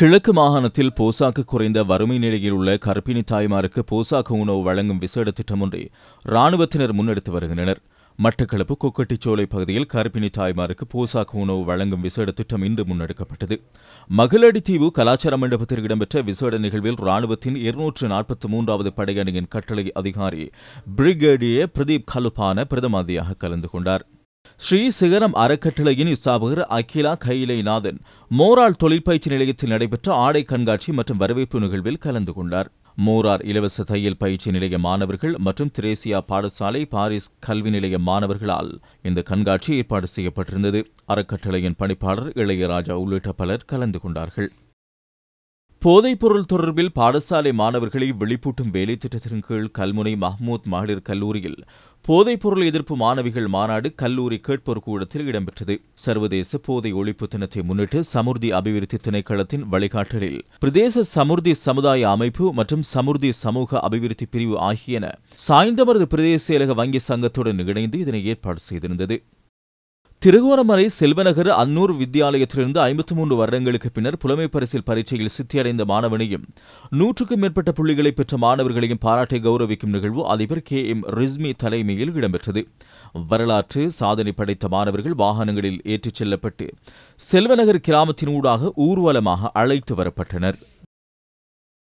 கிழக்கு மாகாணத்தில் போசாக்கு குறைந்த வறுமை நிலையில் உள்ள கர்ப்பிணி தாய்மாருக்கு போசாக்கு உணவு வழங்கும் விசேட திட்டம் ஒன்றை இராணுவத்தினர் முன்னெடுத்து வருகின்றனர். மட்டக்களப்பு கொக்கட்டிச்சோலை பகுதியில் கர்ப்பிணி தாய்மாருக்கு போசாக்கு உணவு வழங்கும் விசேட திட்டம் இன்று முன்னெடுக்கப்பட்டது. மகளடித்தீவு கலாச்சார மண்டபத்தில் இடம்பெற்ற விசேட நிகழ்வில் இராணுவத்தின் 243வது படையணியின் கட்டளை அதிகாரி பிரிகேடியர் பிரதீப் கலுபான பிரதம அதிதியாக கலந்து கொண்டார். ஸ்ரீ சிகரம் அறக்கட்டளையின் ஸ்தாபகர் அகிலா கைலைநாதன் மோரால் தொழிற்பயிற்சி நிலையத்தில் நடைபெற்ற ஆடை கண்காட்சி மற்றும் வரவேற்பு நிகழ்வில் கலந்து கொண்டார். மோரார் இலவச தையல் பயிற்சி நிலைய மாணவர்கள் மற்றும் திரேசியா பாடசாலை பாரிஸ் கல்வி நிலைய மாணவர்களால் இந்த கண்காட்சி ஏற்பாடு செய்யப்பட்டிருந்தது. அறக்கட்டளையின் பணிப்பாளர் இளையராஜா உள்ளிட்ட பலர் கலந்து கொண்டார்கள். போதைப்பொருள் தொடர்பில் பாடசாலை மாணவர்களை விழிப்பூட்டும் வேலை திட்டத்தின் கீழ் கல்முனை மஹ்மூத் மகளிர் கல்லூரியில் போதைப்பொருள் எதிர்ப்பு மாணவிகள் மாநாடு கல்லூரி கேட்போர் கூடத்தில் இடம்பெற்றது. சர்வதேச போதை ஒழிப்பு தினத்தை முன்னிட்டு சமுர்தி அபிவிருத்தி திணைக்களத்தின் வழிகாட்டலில் பிரதேச சமுர்தி சமுதாய அமைப்பு மற்றும் சமுர்தி சமூக அபிவிருத்தி பிரிவு ஆகியன சாய்ந்தமருது பிரதேச செயலக வங்கி சங்கத்துடன் இணைந்து இதனை ஏற்பாடு செய்திருந்தது. திருகோணமலை செல்வநகர் அன்னூர் வித்தியாலயத்திலிருந்து 53 வருடங்களுக்கு பின்னர் புலமை பரிசில் பரீட்சையில் சித்தியடைந்த மாணவனையும் 100க்கும் மேற்பட்ட புள்ளிகளை பெற்ற மாணவர்களையும் பாராட்டி கௌரவிக்கும் நிகழ்வு அதிபர் KM ரிஸ்மி தலைமையில் இடம்பெற்றது. வரலாற்று சாதனை படைத்த மாணவர்கள் வாகனங்களில் ஏற்றிச் செல்லப்பட்டு செல்வநகர் கிராமத்தினூடாக ஊர்வலமாக அழைத்து வரப்பட்டனர்.